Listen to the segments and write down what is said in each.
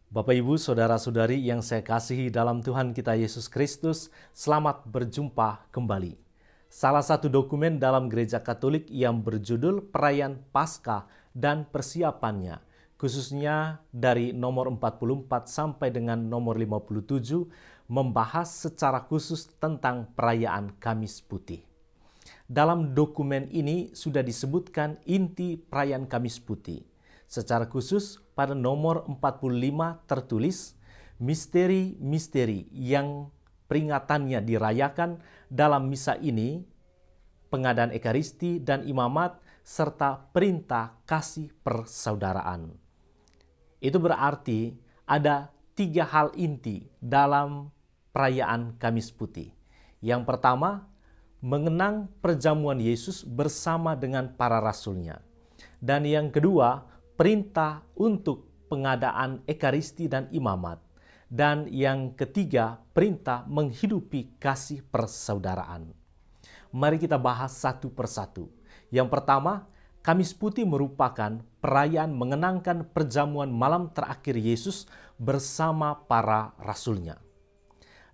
Bapak, Ibu, Saudara-saudari yang saya kasihi dalam Tuhan kita Yesus Kristus, selamat berjumpa kembali. Salah satu dokumen dalam Gereja Katolik yang berjudul Perayaan Paskah dan Persiapannya, khususnya dari nomor 44 sampai dengan nomor 57, membahas secara khusus tentang perayaan Kamis Putih. Dalam dokumen ini sudah disebutkan inti perayaan Kamis Putih. Secara khusus pada nomor 45 tertulis misteri-misteri yang peringatannya dirayakan dalam misa ini, pengadaan Ekaristi dan imamat, serta perintah kasih persaudaraan. Itu berarti ada 3 hal inti dalam perayaan Kamis Putih. Yang pertama, mengenang perjamuan Yesus bersama dengan para rasulnya. Dan yang kedua, perintah untuk pengadaan Ekaristi dan imamat. Dan yang ketiga, perintah menghidupi kasih persaudaraan. Mari kita bahas satu persatu. Yang pertama, Kamis Putih merupakan perayaan mengenangkan perjamuan malam terakhir Yesus bersama para rasulnya.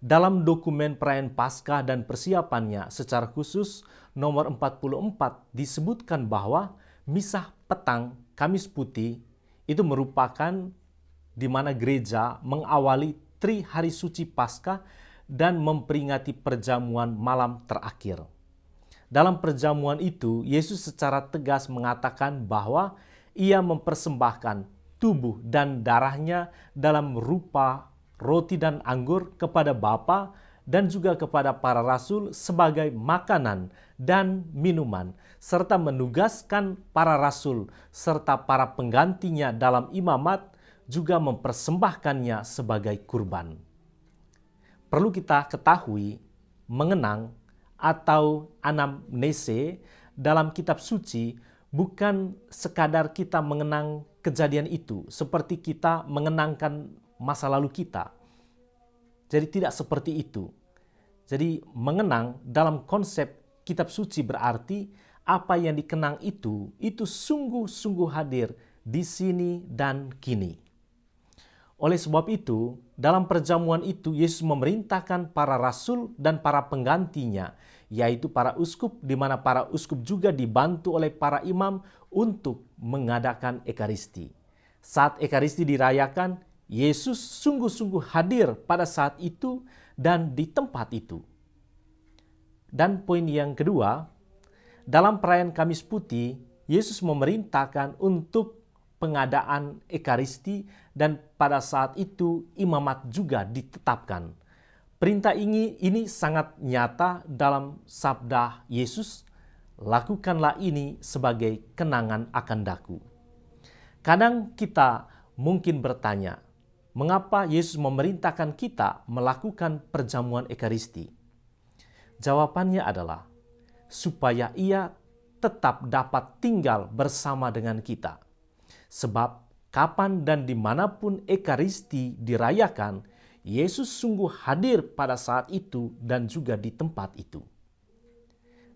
Dalam dokumen perayaan Paskah dan persiapannya secara khusus nomor 44 disebutkan bahwa misa petang Kamis Putih itu merupakan di mana gereja mengawali Tri Hari Suci Paskah dan memperingati perjamuan malam terakhir. Dalam perjamuan itu, Yesus secara tegas mengatakan bahwa ia mempersembahkan tubuh dan darahnya dalam rupa roti dan anggur kepada Bapa dan juga kepada para rasul sebagai makanan dan minuman, serta menugaskan para rasul serta para penggantinya dalam imamat juga mempersembahkannya sebagai kurban. Perlu kita ketahui, mengenang atau anamnese dalam kitab suci bukan sekadar kita mengenang kejadian itu seperti kita mengenangkan masa lalu kita. Jadi tidak seperti itu. Jadi mengenang dalam konsep kitab suci berarti apa yang dikenang itu sungguh-sungguh hadir di sini dan kini. Oleh sebab itu, dalam perjamuan itu Yesus memerintahkan para rasul dan para penggantinya, yaitu para uskup, di mana para uskup juga dibantu oleh para imam untuk mengadakan Ekaristi. Saat Ekaristi dirayakan, Yesus sungguh-sungguh hadir pada saat itu dan di tempat itu. Dan poin yang kedua, dalam perayaan Kamis Putih, Yesus memerintahkan untuk pengadaan Ekaristi dan pada saat itu imamat juga ditetapkan. Perintah ini sangat nyata dalam sabda Yesus, lakukanlah ini sebagai kenangan akan daku. Kadang kita mungkin bertanya, mengapa Yesus memerintahkan kita melakukan perjamuan Ekaristi? Jawabannya adalah, supaya ia tetap dapat tinggal bersama dengan kita. Sebab kapan dan dimanapun Ekaristi dirayakan, Yesus sungguh hadir pada saat itu dan juga di tempat itu.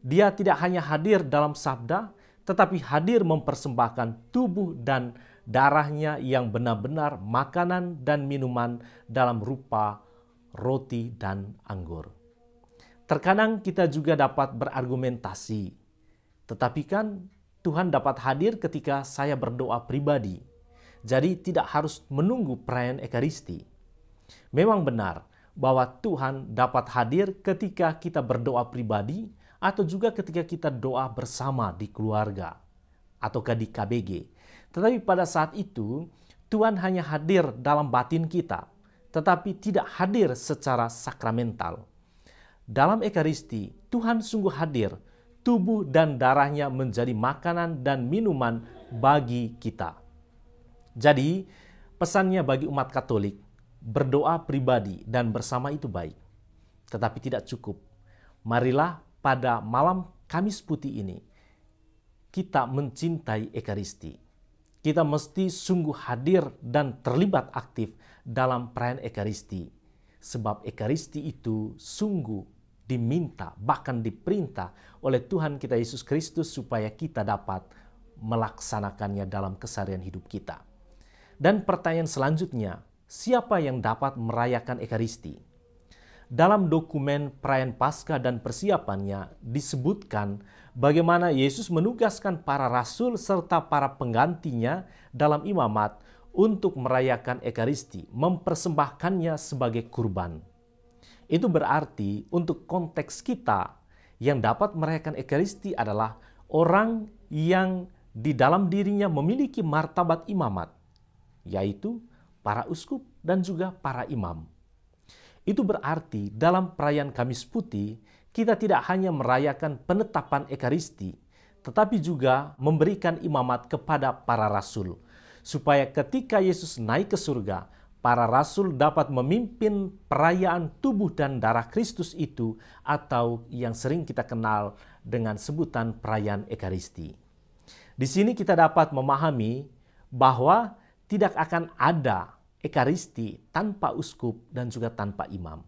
Dia tidak hanya hadir dalam sabda, tetapi hadir mempersembahkan tubuh dan darahnya yang benar-benar makanan dan minuman dalam rupa roti dan anggur. Terkadang kita juga dapat berargumentasi, tetapi kan Tuhan dapat hadir ketika saya berdoa pribadi. Jadi tidak harus menunggu perayaan Ekaristi. Memang benar bahwa Tuhan dapat hadir ketika kita berdoa pribadi atau juga ketika kita doa bersama di keluarga ataukah di KBG. Tetapi pada saat itu, Tuhan hanya hadir dalam batin kita, tetapi tidak hadir secara sakramental. Dalam Ekaristi, Tuhan sungguh hadir, tubuh dan darahnya menjadi makanan dan minuman bagi kita. Jadi, pesannya bagi umat Katolik, berdoa pribadi dan bersama itu baik. Tetapi tidak cukup. Marilah pada malam Kamis Putih ini, kita mencintai Ekaristi. Kita mesti sungguh hadir dan terlibat aktif dalam perayaan Ekaristi. Sebab Ekaristi itu sungguh diminta, bahkan diperintah oleh Tuhan kita Yesus Kristus supaya kita dapat melaksanakannya dalam keseharian hidup kita. Dan pertanyaan selanjutnya, siapa yang dapat merayakan Ekaristi? Dalam dokumen perayaan Paskah dan persiapannya disebutkan bagaimana Yesus menugaskan para rasul serta para penggantinya dalam imamat untuk merayakan Ekaristi, mempersembahkannya sebagai kurban. Itu berarti untuk konteks kita yang dapat merayakan Ekaristi adalah orang yang di dalam dirinya memiliki martabat imamat, yaitu para uskup dan juga para imam. Itu berarti dalam perayaan Kamis Putih, kita tidak hanya merayakan penetapan Ekaristi, tetapi juga memberikan imamat kepada para rasul, supaya ketika Yesus naik ke surga, para rasul dapat memimpin perayaan tubuh dan darah Kristus itu, atau yang sering kita kenal dengan sebutan perayaan Ekaristi. Di sini kita dapat memahami bahwa tidak akan ada Ekaristi tanpa uskup dan juga tanpa imam.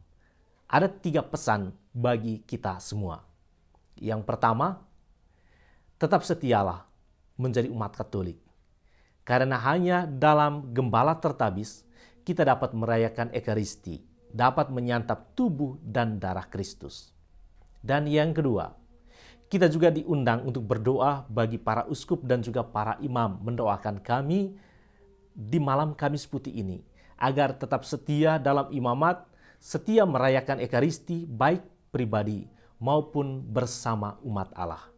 Ada 3 pesan bagi kita semua. Yang pertama, tetap setialah menjadi umat Katolik. Karena hanya dalam gembala tertabis kita dapat merayakan Ekaristi, dapat menyantap tubuh dan darah Kristus. Dan yang kedua, kita juga diundang untuk berdoa bagi para uskup dan juga para imam, mendoakan kami di malam Kamis Putih ini, agar tetap setia dalam imamat, setia merayakan Ekaristi baik pribadi maupun bersama umat Allah.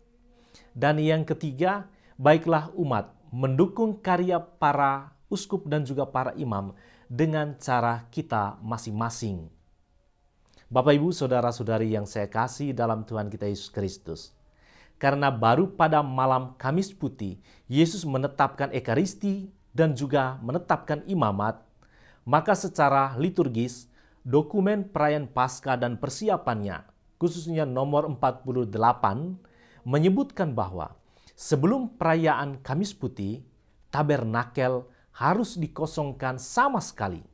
Dan yang ketiga, baiklah umat mendukung karya para uskup dan juga para imam dengan cara kita masing-masing. Bapak, Ibu, saudara-saudari yang saya kasih dalam Tuhan kita Yesus Kristus, karena baru pada malam Kamis Putih Yesus menetapkan Ekaristi dan juga menetapkan imamat, maka secara liturgis dokumen perayaan Paskah dan persiapannya, khususnya nomor 48, menyebutkan bahwa sebelum perayaan Kamis Putih, tabernakel harus dikosongkan sama sekali.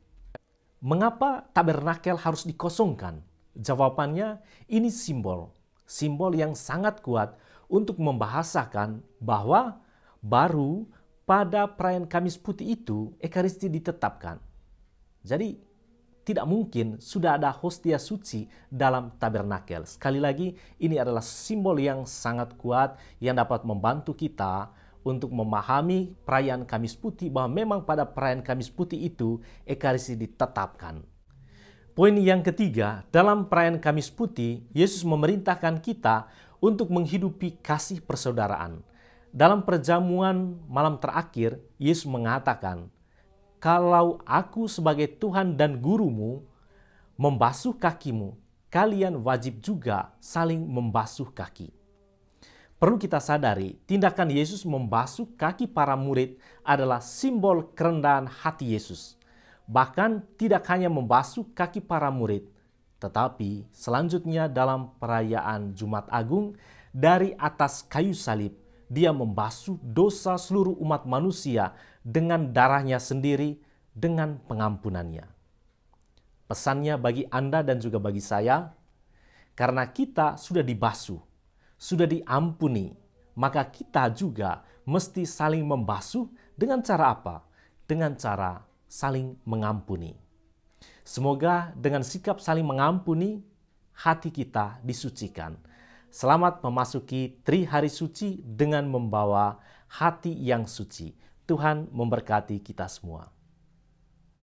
Mengapa tabernakel harus dikosongkan? Jawabannya, ini simbol yang sangat kuat untuk membahasakan bahwa baru pada perayaan Kamis Putih itu Ekaristi ditetapkan. Jadi tidak mungkin sudah ada hostia suci dalam tabernakel. Sekali lagi, ini adalah simbol yang sangat kuat yang dapat membantu kita untuk memahami perayaan Kamis Putih, bahwa memang pada perayaan Kamis Putih itu Ekaristi ditetapkan. Poin yang ketiga, dalam perayaan Kamis Putih, Yesus memerintahkan kita untuk menghidupi kasih persaudaraan. Dalam perjamuan malam terakhir, Yesus mengatakan, "Kalau aku sebagai Tuhan dan gurumu membasuh kakimu, kalian wajib juga saling membasuh kaki." Perlu kita sadari, tindakan Yesus membasuh kaki para murid adalah simbol kerendahan hati Yesus. Bahkan tidak hanya membasuh kaki para murid, tetapi selanjutnya dalam perayaan Jumat Agung, dari atas kayu salib, dia membasuh dosa seluruh umat manusia dengan darahnya sendiri, dengan pengampunannya. Pesannya bagi Anda dan juga bagi saya, karena kita sudah dibasuh, sudah diampuni, maka kita juga mesti saling membasuh dengan cara apa? Dengan cara saling mengampuni. Semoga dengan sikap saling mengampuni, hati kita disucikan. Selamat memasuki Tri Hari Suci dengan membawa hati yang suci. Tuhan memberkati kita semua.